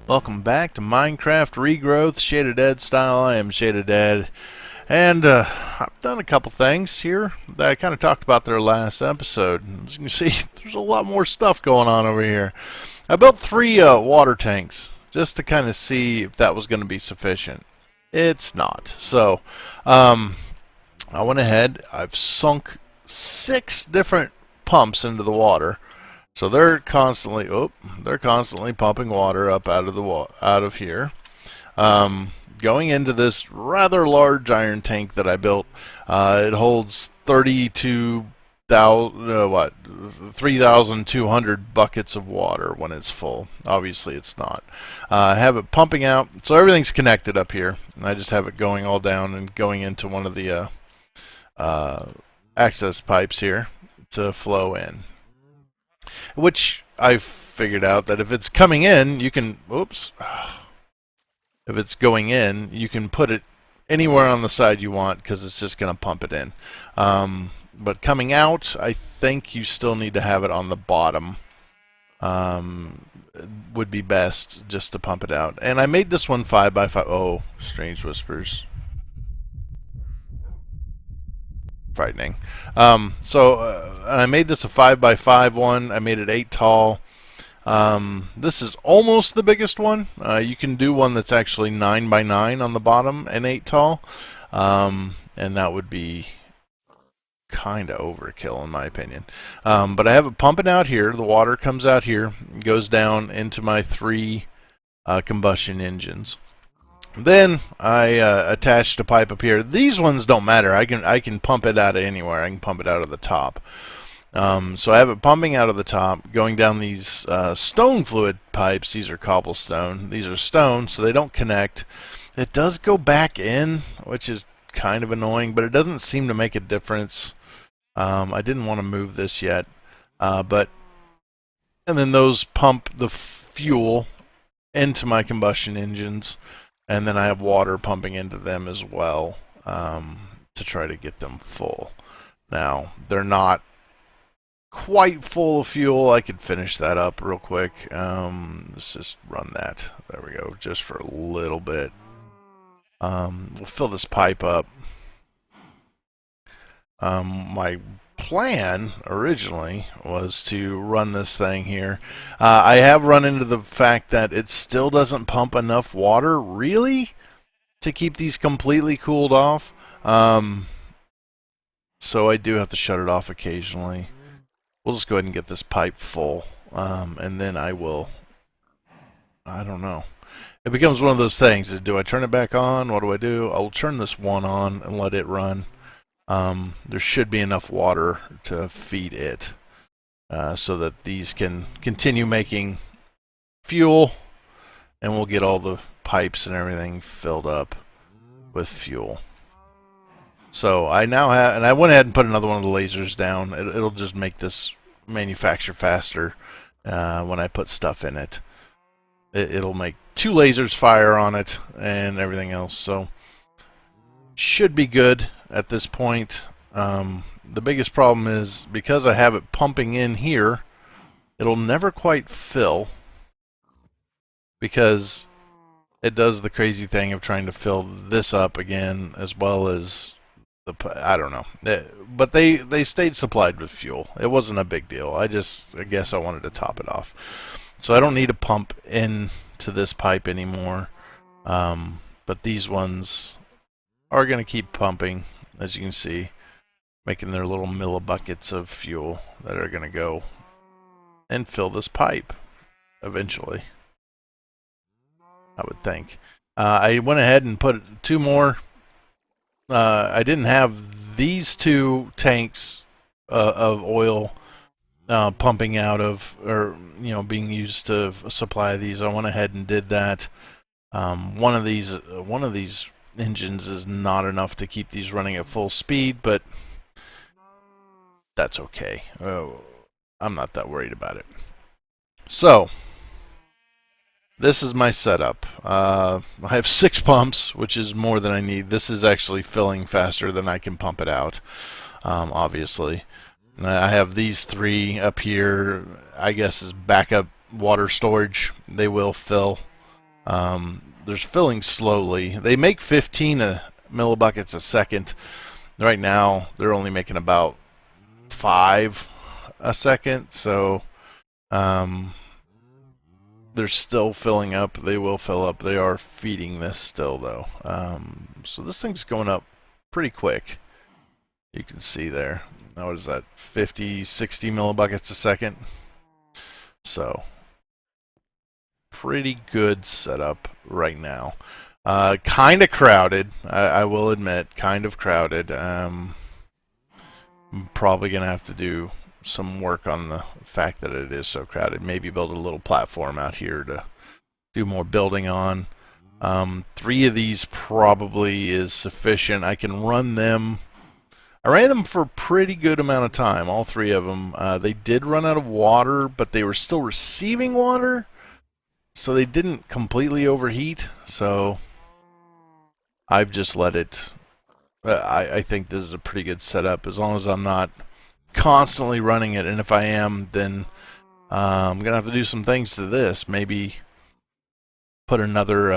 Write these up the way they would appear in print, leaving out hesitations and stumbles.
Welcome back to Minecraft Regrowth, Shaded Ed style. I am Shaded Ed, and I've done a couple things here that I kind of talked about their last episode. As you can see, there's a lot more stuff going on over here. I built three water tanks just to kind of see if that was going to be sufficient. It's not. So I went ahead. I've sunk 6 different pumps into the water. So they're constantly pumping water up out of here, going into this rather large iron tank that I built. It holds 3,200 buckets of water when it's full. Obviously, it's not. I have it pumping out, so everything's connected up here. And I just have it going all down and going into one of the access pipes here to flow in. Which I figured out that if it's coming in, you can, if it's going in, you can put it anywhere on the side you want because it's just going to pump it in. But coming out, I think you still need to have it on the bottom. Would be best just to pump it out. And I made this one 5x5. Oh, strange whispers. Frightening. I made this a 5x5 one. I made it 8 tall. This is almost the biggest one. You can do one that's actually 9x9 on the bottom and 8 tall, and that would be kind of overkill in my opinion. But I have it pumping out here. The water comes out here, goes down into my 3 combustion engines. Then I attached a pipe up here. These ones don't matter. I can pump it out of anywhere. I can pump it out of the top. So I have it pumping out of the top, going down these stone fluid pipes. These are cobblestone. These are stone, so they don't connect. It does go back in, which is kind of annoying, but it doesn't seem to make a difference. I didn't want to move this yet, and then those pump the fuel into my combustion engines. And then I have water pumping into them as well to try to get them full. Now, they're not quite full of fuel. I could finish that up real quick. Let's just run that. There we go, just for a little bit. We'll fill this pipe up. My plan originally was to run this thing here. I have run into the fact that it still doesn't pump enough water really to keep these completely cooled off. So I do have to shut it off occasionally. We'll just go ahead and get this pipe full, and then I don't know. It becomes one of those things. Do I turn it back on? What do I do? I'll turn this one on and let it run. There should be enough water to feed it so that these can continue making fuel, and we'll get all the pipes and everything filled up with fuel. So I now have, and I went ahead and put another one of the lasers down. It'll just make this manufacture faster when I put stuff in it. It'll make 2 lasers fire on it and everything else. So should be good at this point. The biggest problem is because I have it pumping in here, it'll never quite fill because it does the crazy thing of trying to fill this up again as well as I don't know. But they stayed supplied with fuel. It wasn't a big deal. I guess I wanted to top it off. So I don't need to pump into this pipe anymore. But these ones are going to keep pumping, as you can see, making their little millibuckets of fuel that are going to go and fill this pipe eventually, I would think. I went ahead and put 2 more. I didn't have these 2 tanks of oil pumping out of, or being used to supply these. I went ahead and did that. One of these engines is not enough to keep these running at full speed, but that's okay. I'm not that worried about it. So this is my setup. I have 6 pumps, which is more than I need. This is actually filling faster than I can pump it out, obviously. And I have these 3 up here, I guess, as backup water storage. They will fill They're filling slowly. They make 15 millibuckets a second. Right now, they're only making about 5 a second, so they're still filling up. They will fill up. They are feeding this still, though. So this thing's going up pretty quick. You can see there. Now, what is that? 50, 60 millibuckets a second. So, pretty good setup right now. Kind of crowded, I will admit. Kind of crowded. I'm probably going to have to do some work on the fact that it is so crowded. Maybe build a little platform out here to do more building on. 3 of these probably is sufficient. I can run them. I ran them for a pretty good amount of time, all 3 of them. They did run out of water, but they were still receiving water, so they didn't completely overheat. So I've just let it. I think this is a pretty good setup, as long as I'm not constantly running it. And if I am, then I'm going to have to do some things to this. Maybe put another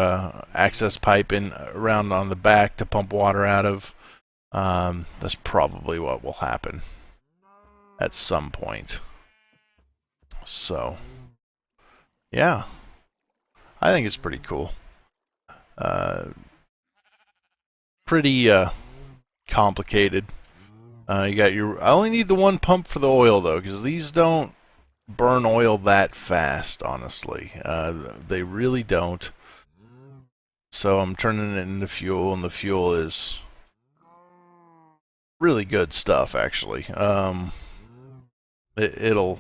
access pipe in around on the back to pump water out of. That's probably what will happen at some point. So, yeah, I think it's pretty cool. Pretty complicated. You got your. I only need the 1 pump for the oil though, because these don't burn oil that fast. Honestly, they really don't. So I'm turning it into fuel, and the fuel is really good stuff, actually. It's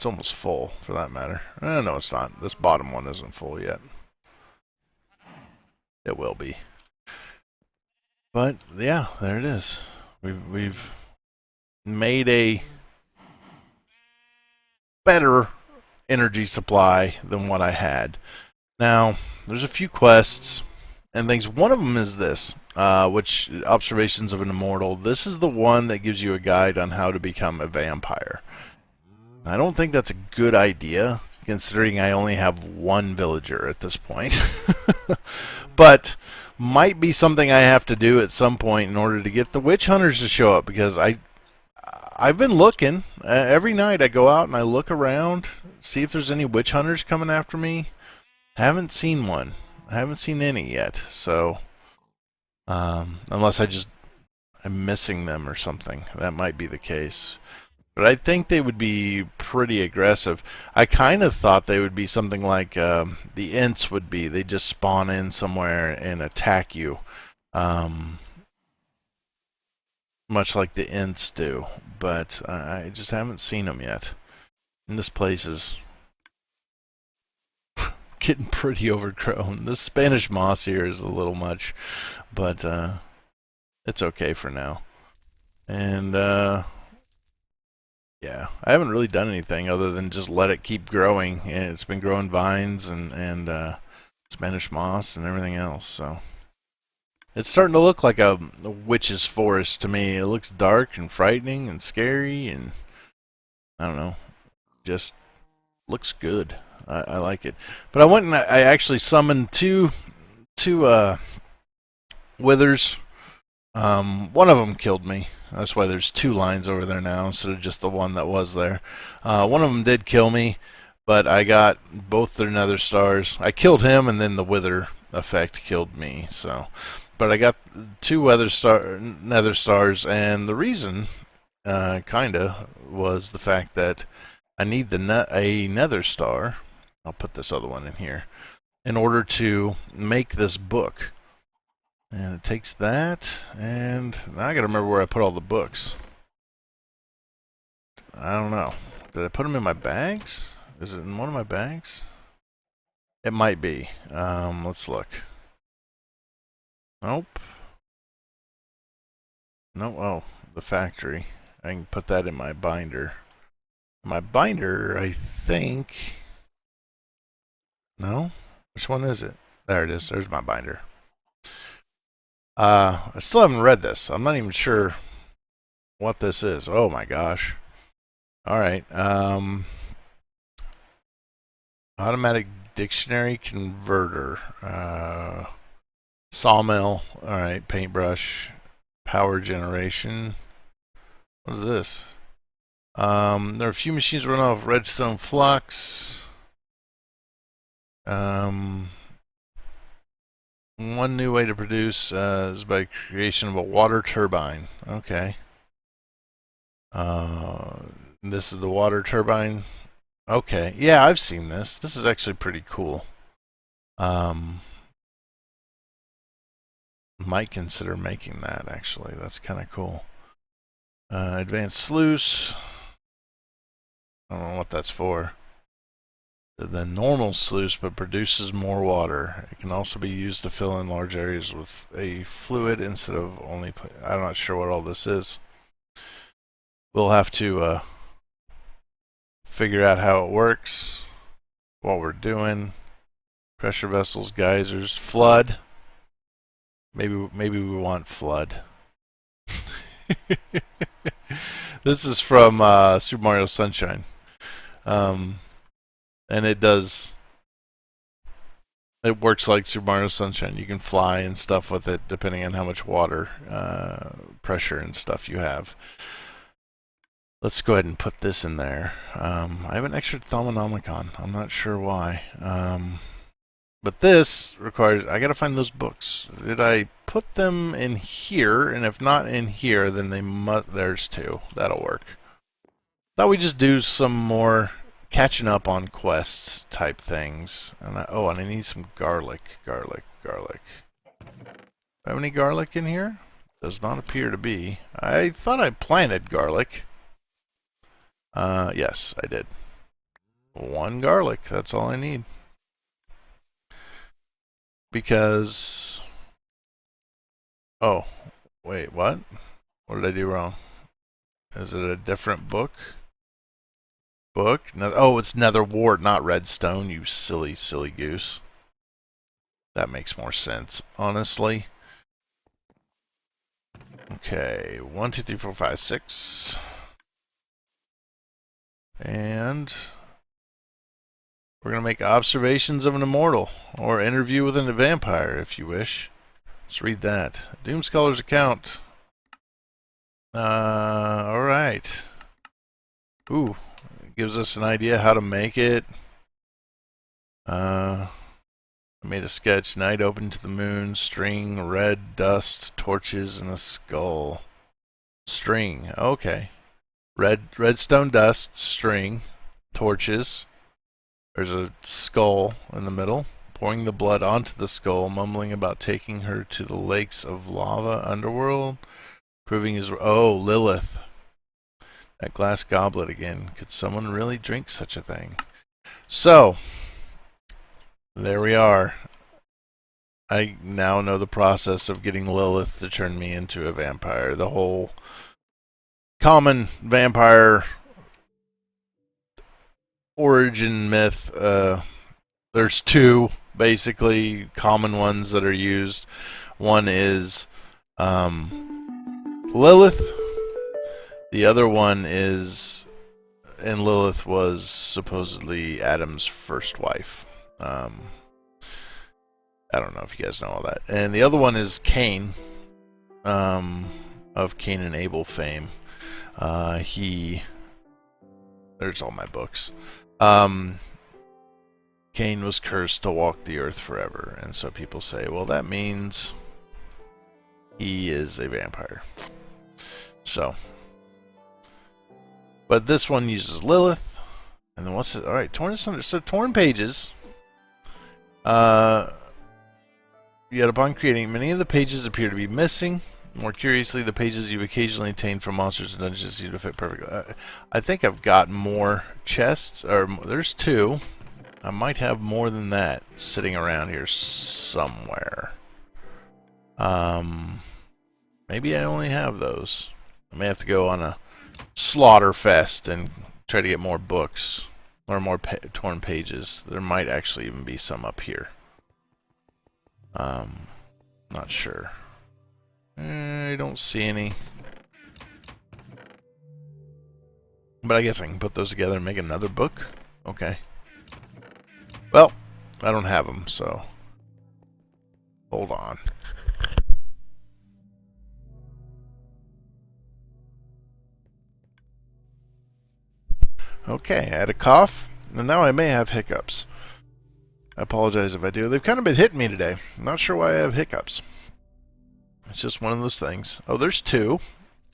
almost full, for that matter. No, it's not. This bottom one isn't full yet. It will be. But yeah, there it is. We've made a better energy supply than what I had. Now, there's a few quests and things. One of them is this, which Observations of an Immortal. This is the one that gives you a guide on how to become a vampire. I don't think that's a good idea, considering I only have 1 villager at this point. But might be something I have to do at some point in order to get the witch hunters to show up, because I've been looking. Every night I go out and I look around, see if there's any witch hunters coming after me. Haven't seen one. I haven't seen any yet. So, unless I'm missing them or something. That might be the case. But I think they would be pretty aggressive. I kind of thought they would be something like the Ints would be. They just spawn in somewhere and attack you. Much like the Ints do. But I just haven't seen them yet. And this place is getting pretty overgrown. This Spanish moss here is a little much. But it's okay for now. And yeah, I haven't really done anything other than just let it keep growing. And it's been growing vines and Spanish moss and everything else. So it's starting to look like a witch's forest to me. It looks dark and frightening and scary, and I don't know, just looks good. I like it. But I went and I actually summoned two withers. One of them killed me. That's why there's 2 lines over there now instead of just the one that was there. One of them did kill me, but I got both their nether stars. I killed him, and then the wither effect killed me. So, but I got 2 nether stars, and the reason, kinda, was the fact that I need a nether star. I'll put this other one in here in order to make this book. And it takes that, and now I gotta remember where I put all the books. I don't know. Did I put them in my bags? Is it in one of my bags? It might be. Let's look. Nope. No, oh, the factory. I can put that in my binder. My binder, I think... No? Which one is it? There it is. There's my binder. I still haven't read this. I'm not even sure what this is. Oh my gosh. Alright. Automatic dictionary converter. Sawmill. Alright, paintbrush. Power generation. What is this? There are a few machines run off redstone flux. One new way to produce is by creation of a water turbine. Okay. This is the water turbine. Okay. Yeah, I've seen this. This is actually pretty cool. Might consider making that, actually. That's kind of cool. Advanced sluice. I don't know what that's for. The normal sluice, but produces more water. It can also be used to fill in large areas with a fluid instead of only... I'm not sure what all this is. We'll have to figure out how it works, what we're doing. Pressure vessels, geysers, flood. Maybe we want flood. This is from Super Mario Sunshine. And it works like Super Mario Sunshine. You can fly and stuff with it depending on how much water pressure and stuff you have. Let's go ahead and put this in there. I have an extra Thaumonomicon. I'm not sure why. But this requires... I gotta find those books. Did I put them in here? And if not in here, then they must... There's two. That'll work. Thought we'd just do some more catching up on quests type things. And and I need some garlic. Garlic. Have any garlic in here? Does not appear to be. I thought I planted garlic. Yes, I did. One garlic. That's all I need. Because... Oh, wait, what? What did I do wrong? Is it a different book? Oh, it's nether wart, not redstone, you silly goose. That makes more sense, honestly. Okay, 1, 2, 3, 4, 5, 6. And we're going to make observations of an immortal, or interview with a vampire, if you wish. Let's read that. Doomsculler's account. Alright. Ooh. Gives us an idea how to make it. I made a sketch. Night open to the moon. String, red dust, torches, and a skull. String. Okay. Redstone dust, string, torches. There's a skull in the middle. Pouring the blood onto the skull, mumbling about taking her to the lakes of lava underworld. Proving his... Oh, Lilith. That glass goblet again. Could someone really drink such a thing? So, there we are. I now know the process of getting Lilith to turn me into a vampire. The whole common vampire origin myth. There's two, basically, common ones that are used. One is Lilith. The other one is, and Lilith was supposedly Adam's first wife. I don't know if you guys know all that. And the other one is Cain, of Cain and Abel fame. There's all my books. Cain was cursed to walk the earth forever. And so people say, well, that means he is a vampire. So... But this one uses Lilith. And then what's it? Alright, torn asunder. So torn pages. Yet upon creating, many of the pages appear to be missing. More curiously, the pages you've occasionally attained from monsters and dungeons seem to fit perfectly. I think I've got more chests. Or there's two. I might have more than that sitting around here somewhere. Maybe I only have those. I may have to go on a slaughter fest and try to get more books or more torn pages. There might actually even be some up here. Not sure. I don't see any, but I guess I can put those together and make another book. Okay. Well, I don't have them, so hold on. Okay, I had a cough, and now I may have hiccups. I apologize if I do. They've kind of been hitting me today. I'm not sure why I have hiccups. It's just one of those things. Oh, there's 2.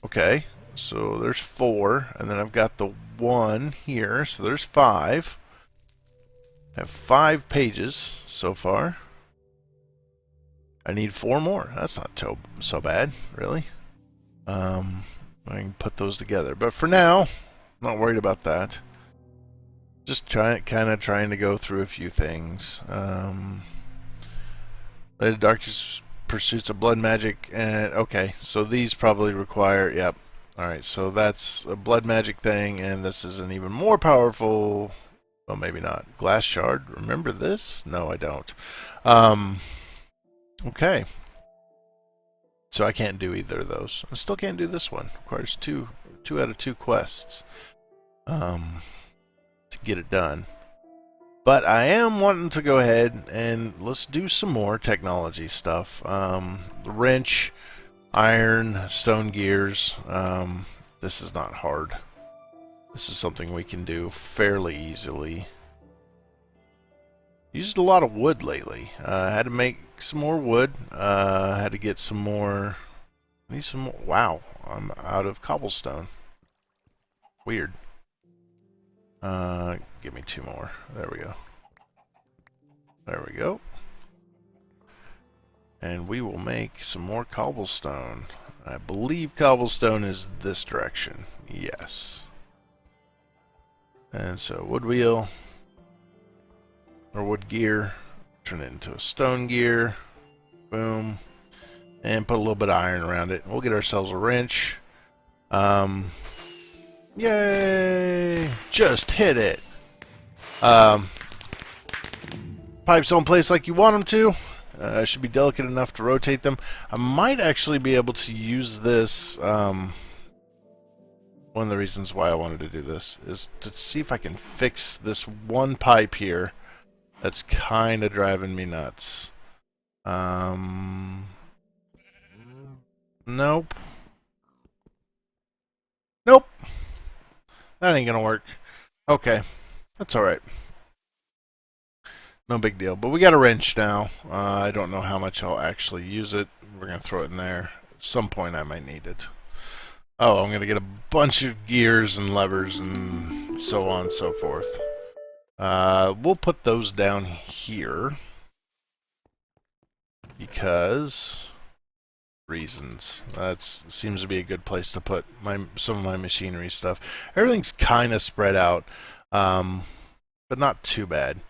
Okay, so there's 4, and then I've got the 1 here, so there's 5. I have 5 pages so far. I need 4 more. That's not so bad, really. I can put those together. But for now, I'm not worried about that. Just kind of trying to go through a few things. The darkest pursuits of blood magic, and okay, so these probably require. Yep. All right, so that's a blood magic thing, and this is an even more powerful. Well, maybe not. Glass shard. Remember this? No, I don't. Okay. So I can't do either of those. I still can't do this one. Requires two out of 2 quests to get it done. But I am wanting to go ahead and let's do some more technology stuff. Wrench, iron, stone gears. This is not hard. This is something we can do fairly easily. Used a lot of wood lately. Had to make some more wood. Had to get some more. Need some more. Wow, I'm out of cobblestone. Weird. Give me 2 more. There we go. There we go. And we will make some more cobblestone. I believe cobblestone is this direction. Yes. And so wood wheel. Or wood gear. Turn it into a stone gear. Boom. And put a little bit of iron around it. We'll get ourselves a wrench. Yay! Just hit it. Pipes don't place like you want them to. Should be delicate enough to rotate them. I might actually be able to use this. One of the reasons why I wanted to do this is to see if I can fix this one pipe here that's kind of driving me nuts. Nope. Nope. That ain't gonna work. Okay. That's alright. No big deal. But we got a wrench now. I don't know how much I'll actually use it. We're gonna throw it in there. At some point I might need it. Oh, I'm gonna get a bunch of gears and levers and so on and so forth. We'll put those down here. Because reasons. That seems to be a good place to put some of my machinery stuff. Everything's kind of spread out, but not too bad.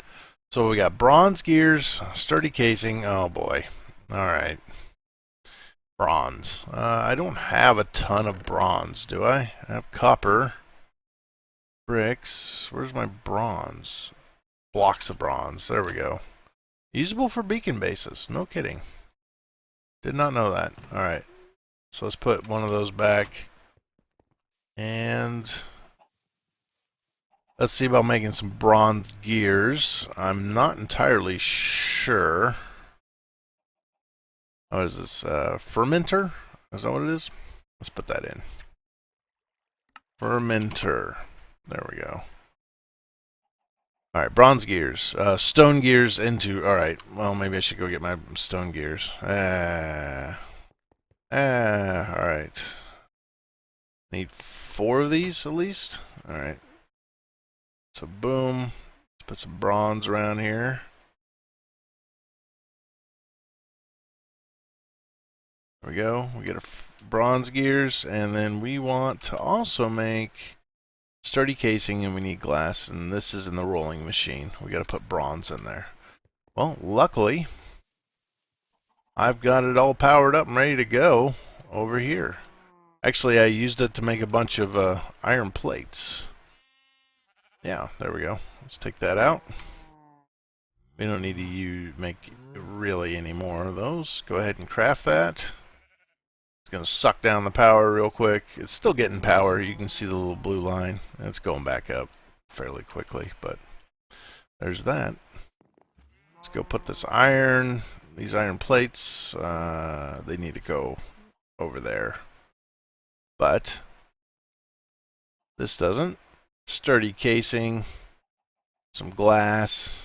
So we got bronze gears, sturdy casing. Oh boy. Alright. Bronze. I don't have a ton of bronze, do I? I have copper. Bricks. Where's my bronze? Blocks of bronze. There we go. Usable for beacon bases. No kidding. Did not know that. Alright. So let's put one of those back. And let's see about making some bronze gears. I'm not entirely sure. What is this? Fermenter? Is that what it is? Let's put that in. Fermenter. There we go. Alright, bronze gears. Stone gears into... Alright, well, maybe I should go get my stone gears. Alright. Need 4 of these, at least? Alright. So, boom. Let's put some bronze around here. There we go. We get a bronze gears, and then we want to also make... sturdy casing, and we need glass, and this is in the rolling machine. We got to put bronze in there. Well, luckily, I've got it all powered up and ready to go over here. Actually, I used it to make a bunch of iron plates. Yeah, there we go. Let's take that out. We don't need to make really any more of those. Go ahead and craft that. It's going to suck down the power real quick. It's still getting power. You can see the little blue line. It's going back up fairly quickly, but there's that. Let's go put this iron, these iron plates, they need to go over there. But this doesn't. Sturdy casing, some glass.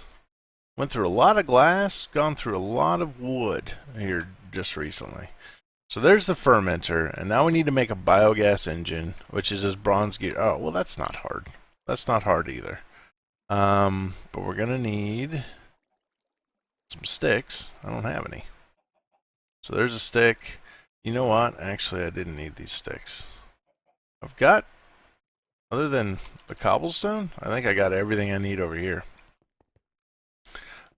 Went through a lot of glass, gone through a lot of wood here just recently. So there's the fermenter, and now we need to make a biogas engine, which is this bronze gear. Oh, well, that's not hard. That's not hard either. But we're gonna need some sticks. I don't have any. So there's a stick. You know what? Actually, I didn't need these sticks. I've got, other than the cobblestone, I think I got everything I need over here.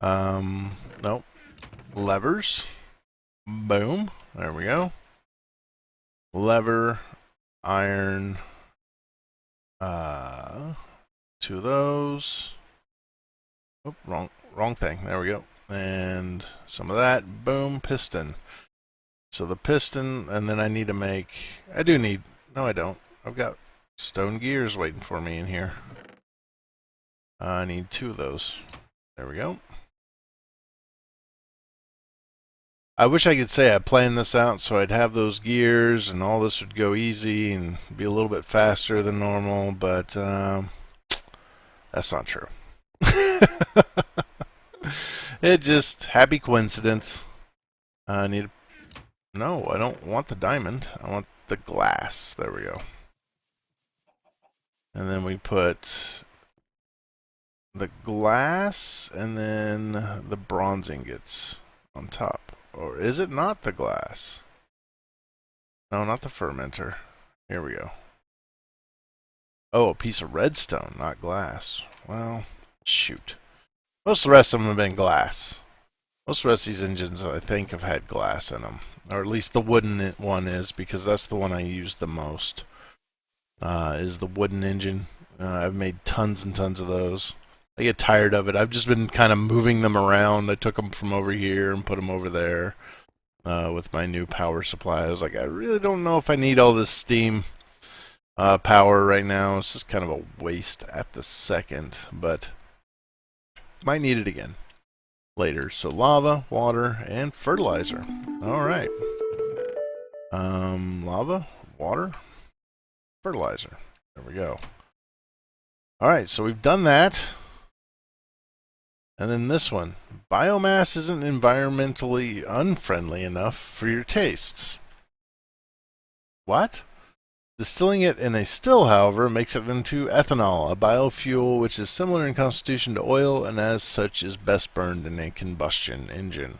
Nope. Levers. Boom. There we go. Lever, iron, 2 of those. Oh, wrong thing. There we go. And some of that. Boom, piston. So the piston, and then I need to make, no I don't. I've got stone gears waiting for me in here. I need 2 of those. There we go. I wish I could say I planned this out so I'd have those gears and all this would go easy and be a little bit faster than normal, but that's not true. It just, happy coincidence. I need, no, I don't want the diamond. I want the glass. There we go. And then we put the glass and then the bronze ingots on top. Or is it not the glass? No, not the fermenter. Here we go. Oh, a piece of redstone, not glass. Well, shoot. Most of the rest of them have been glass. Most of the rest of these engines, I think, have had glass in them. Or at least the wooden one is, because that's the one I use the most. Is the wooden engine. I've made tons and tons of those. I get tired of it. I've just been kind of moving them around. I took them from over here and put them over there with my new power supply. I was like, I really don't know if I need all this steam power right now. It's just kind of a waste at the second, but might need it again later. So lava, water, and fertilizer. All right. Lava, water, fertilizer. There we go. All right, so we've done that. And then this one, biomass isn't environmentally unfriendly enough for your tastes. What? Distilling it in a still, however, makes it into ethanol, a biofuel which is similar in constitution to oil and as such is best burned in a combustion engine.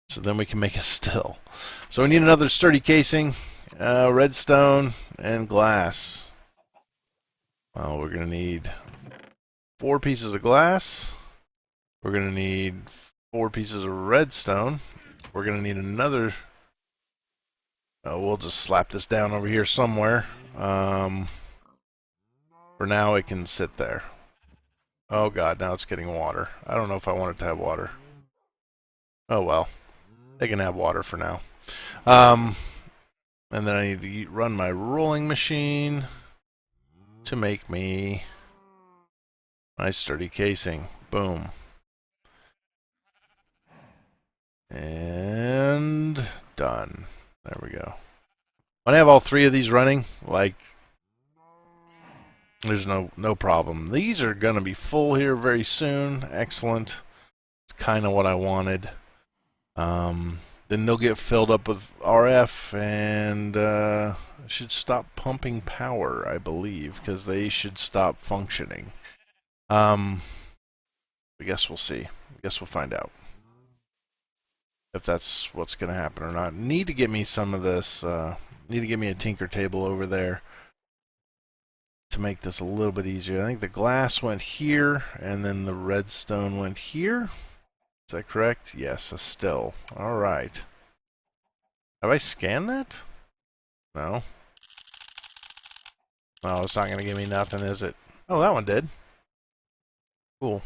So then we can make a still. So we need another sturdy casing, redstone, and glass. Well, we're going to need 4 pieces of glass. We're going to need 4 pieces of redstone. We're going to need another. We'll just slap this down over here somewhere. For now, it can sit there. Oh god, now it's getting water. I don't know if I want it to have water. Oh well. They can have water for now. And then I need to run my rolling machine to make me my sturdy casing. Boom. And done. There we go. When I have all 3 of these running, like, there's no problem. These are going to be full here very soon. Excellent. It's kind of what I wanted. Then they'll get filled up with RF and should stop pumping power, I believe, because they should stop functioning. I guess we'll see. I guess we'll find out if that's what's going to happen or not. Need to get me some of this. Need to get me a tinker table over there to make this a little bit easier. I think the glass went here, and then the redstone went here. Is that correct? Yes, a still. All right. Have I scanned that? No. No, it's not going to give me nothing, is it? Oh, that one did. Cool.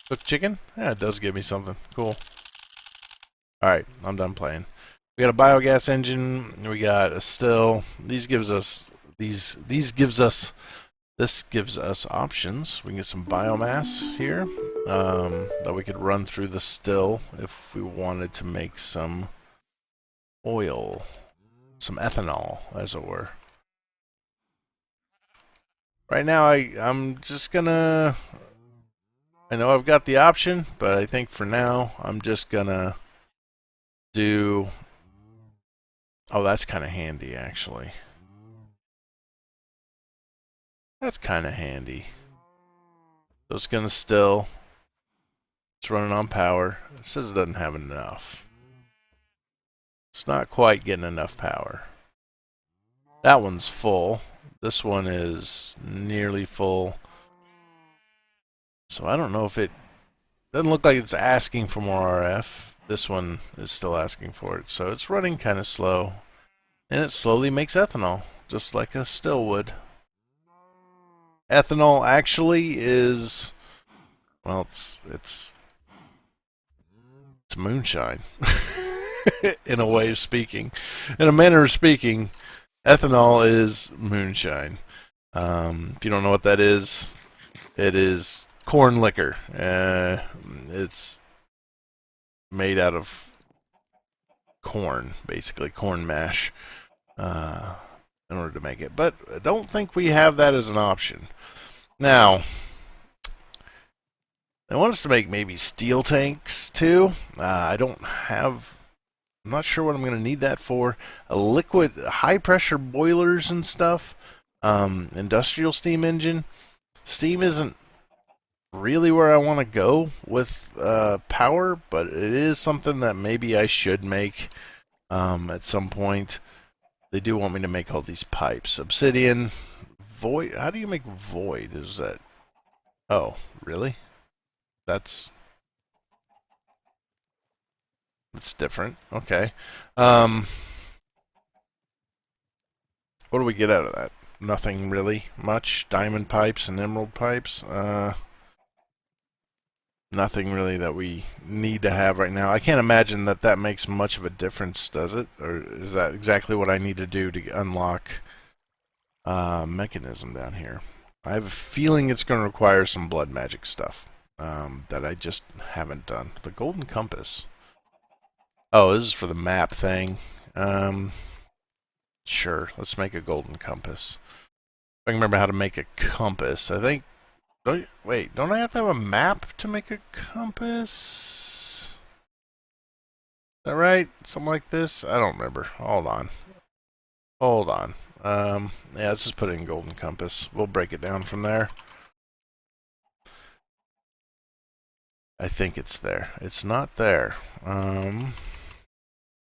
Cooked chicken? Yeah, it does give me something. Cool. Alright, I'm done playing. We got a biogas engine, we got a still. These gives us this This gives us options. We can get some biomass here that we could run through the still if we wanted to make some oil, some ethanol, as it were. Right now, I'm just gonna... I know I've got the option, but I think for now, I'm just gonna do... Oh, that's kind of handy, actually. That's kind of handy. So it's gonna still... It's running on power. It says it doesn't have enough. It's not quite getting enough power. That one's full. This one is nearly full. So I don't know if it... Doesn't look like it's asking for more RF. This one is still asking for it. So it's running kind of slow. And it slowly makes ethanol, just like a still would. Ethanol actually is... Well, it's moonshine. In a way of speaking. In a manner of speaking, ethanol is moonshine. If you don't know what that is, it is corn liquor. It's made out of corn, basically corn mash, in order to make it. But I don't think we have that as an option. Now, I want us to make maybe steel tanks too. I don't have... I'm not sure what I'm going to need that for. A liquid, high pressure boilers and stuff. Industrial steam engine. Steam isn't really where I want to go with power, but it is something that maybe I should make at some point. They do want me to make all these pipes. Obsidian, void. How do you make void? Is that... Oh, really? That's different. Okay. What do we get out of that? Nothing really much. Diamond pipes and emerald pipes. Nothing really that we need to have right now. I can't imagine that that makes much of a difference, does it? Or is that exactly what I need to do to unlock mechanism down here? I have a feeling it's going to require some blood magic stuff that I just haven't done. The golden compass. Oh, this is for the map thing. Sure, let's make a golden compass. If I can remember how to make a compass, I think... Wait, don't I have to have a map to make a compass? Is that right? Something like this? I don't remember. Hold on. Yeah, let's just put it in golden compass. We'll break it down from there. I think it's there. It's not there.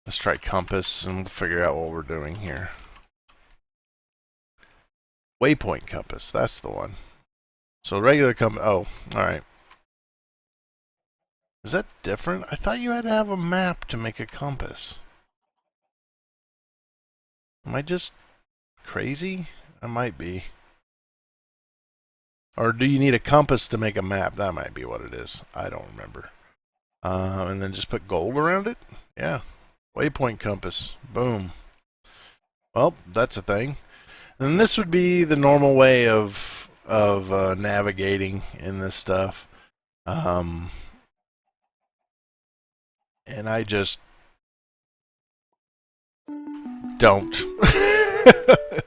Let's try compass and we'll figure out what we're doing here. Waypoint compass, that's the one. So regular compass, oh, alright. Is that different? I thought you had to have a map to make a compass. Am I just crazy? I might be. Or do you need a compass to make a map? That might be what it is. I don't remember. And then just put gold around it? Yeah. Waypoint compass. Boom. Well, that's a thing. And this would be the normal way of navigating in this stuff. And I just don't.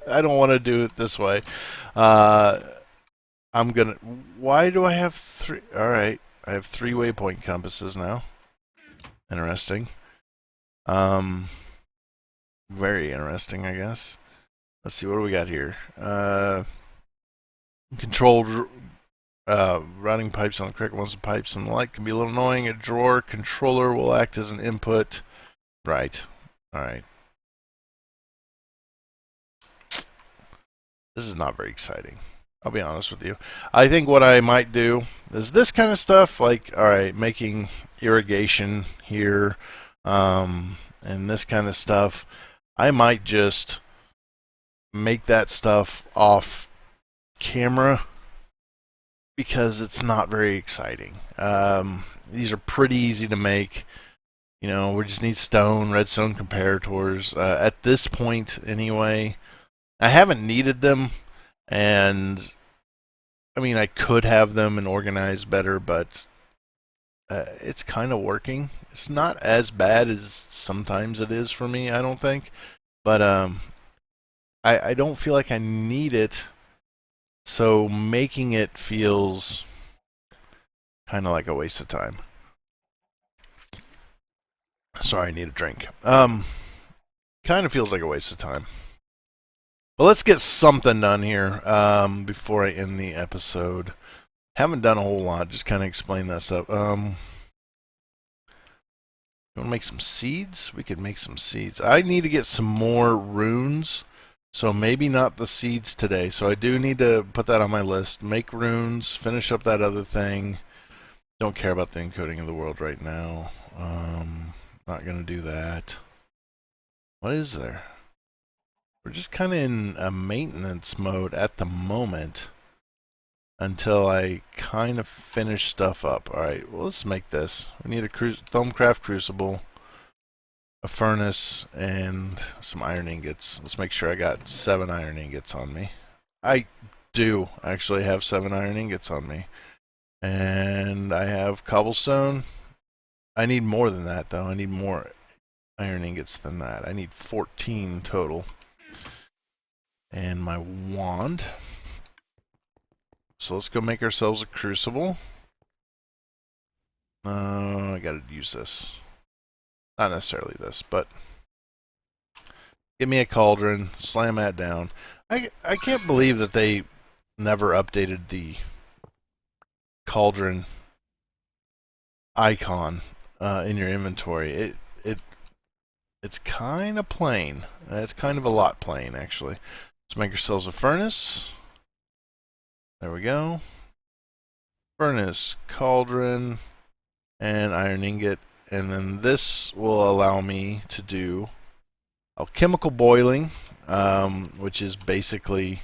I don't want to do it this way. I'm gonna... Why do I have three? Alright. I have 3 waypoint compasses now. Interesting. Very interesting, I guess. Let's see, what do we got here? Controlled routing pipes on the correct ones of pipes and the like can be a little annoying. A drawer controller will act as an input. Right. Alright. This is not very exciting. I'll be honest with you. I think what I might do is this kind of stuff, like, alright, making irrigation here, and this kind of stuff. I might just make that stuff off camera because it's not very exciting. These are pretty easy to make. You know, we just need stone, redstone comparators. At this point, anyway, I haven't needed them, and I mean, I could have them and organize better, but it's kind of working. It's not as bad as sometimes it is for me, I don't think. But I don't feel like I need it, so making it feels kind of like a waste of time. Sorry, I need a drink. Kind of feels like a waste of time. But let's get something done here before I end the episode. Haven't done a whole lot, just kind of explain that stuff. You want to make some seeds? We could make some seeds. I need to get some more runes, so maybe not the seeds today. So I do need to put that on my list. Make runes, finish up that other thing. Don't care about the encoding of the world right now. Not going to do that. What is there? We're just kind of in a maintenance mode at the moment until I kind of finish stuff up. Alright, well, let's make this. We need a Thermcraft Crucible, a furnace, and some iron ingots. Let's make sure I got 7 iron ingots on me. I do actually have 7 iron ingots on me. And I have cobblestone. I need more than that, though. I need more iron ingots than that. I need 14 total. And my wand. So let's go make ourselves a crucible. I gotta use this. Not necessarily this, but give me a cauldron, slam that down. I can't believe that they never updated the cauldron icon in your inventory. It's kind of plain. It's kind of a lot plain, actually. Let's make ourselves a furnace. There we go. Furnace, cauldron, and iron ingot. And then this will allow me to do alchemical boiling, which is basically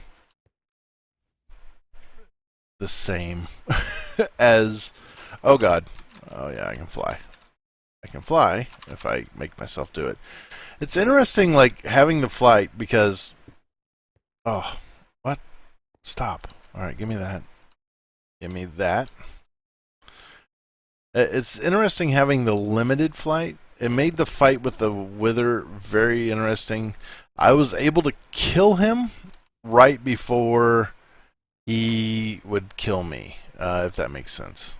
the same as... Oh god. Oh yeah, I can fly. I can fly if I make myself do it. It's interesting, like, having the flight because... Oh, what? Stop. Alright, give me that. Give me that. It's interesting having the limited flight. It made the fight with the Wither very interesting. I was able to kill him right before he would kill me, if that makes sense.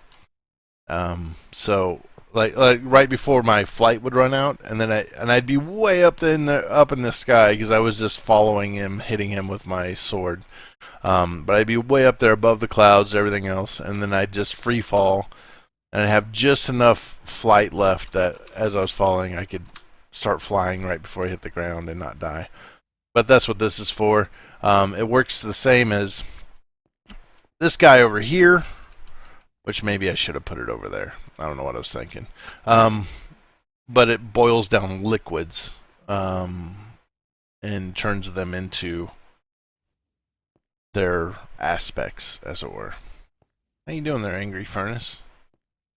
So like right before my flight would run out, and then I'd be way up in the sky because I was just following him, hitting him with my sword. But I'd be way up there above the clouds, everything else, and then I'd just free fall, and I'd have just enough flight left that as I was falling, I could start flying right before I hit the ground and not die. But that's what this is for. It works the same as this guy over here, which maybe I should have put it over there. I don't know what I was thinking. But it boils down liquids and turns them into their aspects, as it were. How you doing there, Angry Furnace?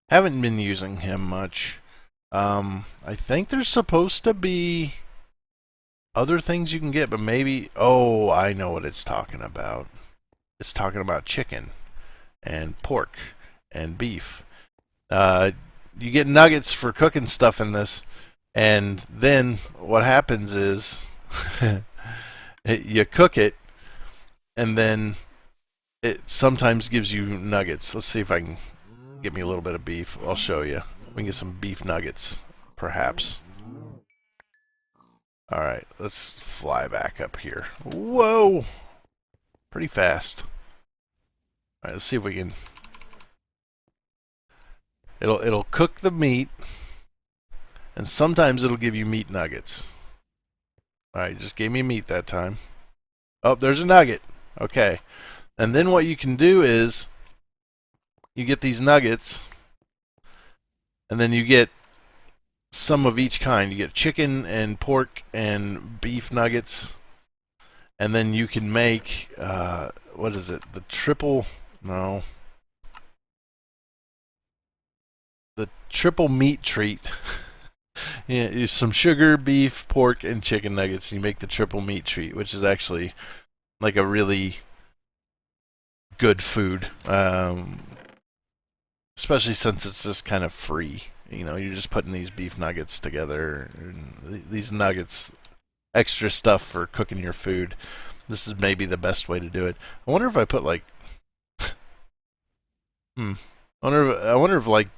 Haven't been using him much. I think there's supposed to be other things you can get, but maybe... Oh, I know what it's talking about. It's talking about chicken and pork and beef. You get nuggets for cooking stuff in this, and then what happens is you cook it, and then it sometimes gives you nuggets. Let's see if I can get me a little bit of beef. I'll show you. We can get some beef nuggets, perhaps. Alright, let's fly back up here. Whoa! Pretty fast. Alright, let's see if we can... It'll cook the meat, and sometimes it'll give you meat nuggets. Alright, just gave me meat that time. Oh, there's a nugget. Okay. And then what you can do is you get these nuggets, and then you get some of each kind. You get chicken and pork and beef nuggets, and then you can make what is it? The triple meat treat. Yeah, use some sugar, beef, pork, and chicken nuggets, and you make the triple meat treat, which is actually like a really good food, especially since it's just kind of free. You know, you're just putting these beef nuggets together, and these nuggets, extra stuff for cooking your food. This is maybe the best way to do it. I wonder if I put like, I wonder if like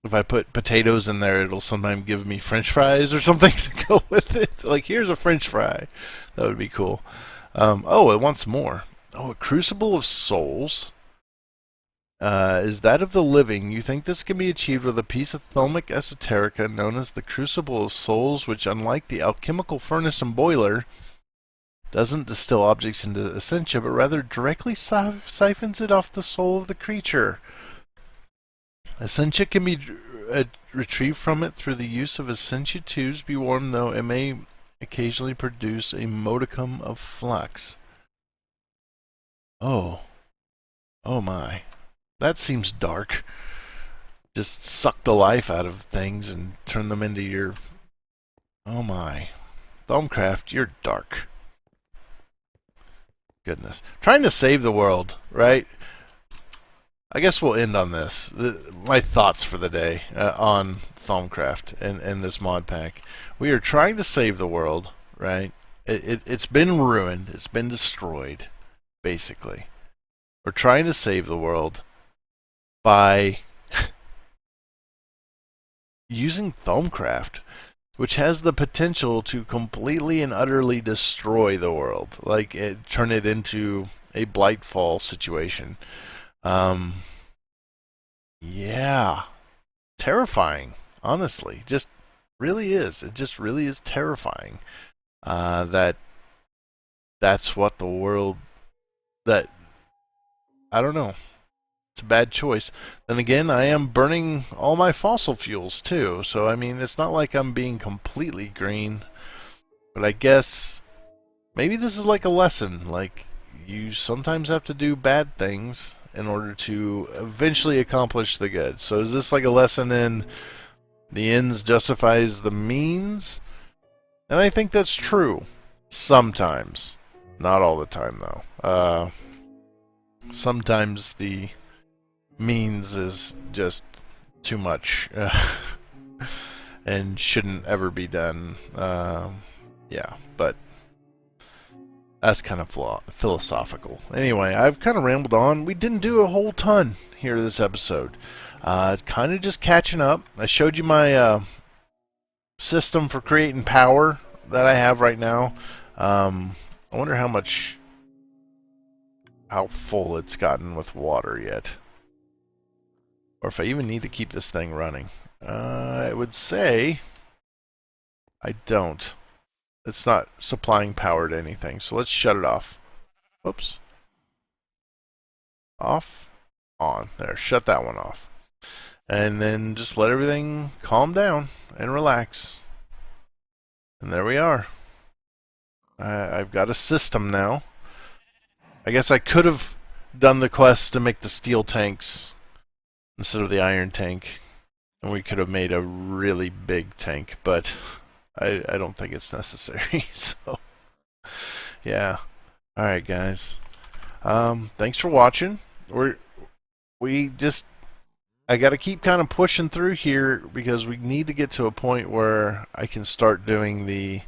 if I put potatoes in there, it'll sometimes give me French fries or something to go with it. Like, here's a French fry. That would be cool. Oh, it wants more. Oh, a crucible of souls. Is that of the living. You think this can be achieved with a piece of thalmic esoterica known as the Crucible of Souls, which, unlike the alchemical furnace and boiler, doesn't distill objects into essentia, but rather directly siphons it off the soul of the creature. Essentia can be retrieved from it through the use of essentia tubes. Be warned, though, it may occasionally produce a modicum of flux. Oh. Oh my. That seems dark. Just suck the life out of things and turn them into your... Oh my. Thaumcraft, you're dark. Goodness. Trying to save the world, right? I guess we'll end on this. My thoughts for the day on Thaumcraft and this mod pack. We are trying to save the world, right? It's been ruined. It's been destroyed, basically. We're trying to save the world by using Thaumcraft, which has the potential to completely and utterly destroy the world. Like, turn it into a Blightfall situation. Yeah. Terrifying, honestly. Just really is. It just really is terrifying. That's what the world... That... I don't know. It's a bad choice. Then again, I am burning all my fossil fuels, too. So, I mean, it's not like I'm being completely green. But I guess... Maybe this is like a lesson. Like, you sometimes have to do bad things in order to eventually accomplish the good. So is this like a lesson in the ends justifies the means? And I think that's true. Sometimes. Not all the time, though. Sometimes the means is just too much and shouldn't ever be done. Yeah, but that's kind of philosophical. Anyway, I've kind of rambled on. We didn't do a whole ton here this episode. Kind of just catching up. I showed you my system for creating power that I have right now. I wonder how full it's gotten with water yet. Or if I even need to keep this thing running. I would say I don't. It's not supplying power to anything, so let's shut it off. Oops. Off. On. There, shut that one off. And then just let everything calm down and relax. And there we are. I've got a system now. I guess I could have done the quest to make the steel tanks instead of the iron tank. And we could have made a really big tank, but I don't think it's necessary. So, yeah. Alright, guys. Thanks for watching. I got to keep kind of pushing through here because we need to get to a point where I can start doing the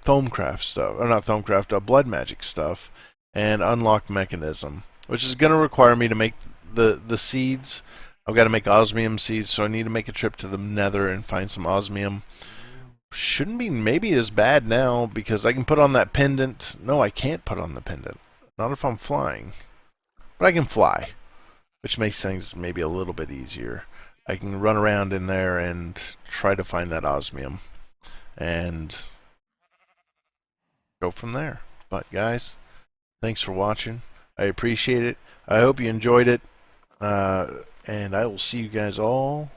Thaumcraft stuff, or not Thaumcraft, blood magic stuff, and unlock mechanism, which is going to require me to make the seeds. I've got to make osmium seeds, so I need to make a trip to the nether and find some osmium. Shouldn't be maybe as bad now because I can put on that pendant. No, I can't put on the pendant. Not if I'm flying. But I can fly, which makes things maybe a little bit easier. I can run around in there and try to find that osmium and go from there. But guys, thanks for watching. I appreciate it. I hope you enjoyed it. And I will see you guys all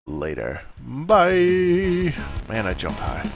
later. Bye. Man, I jumped high.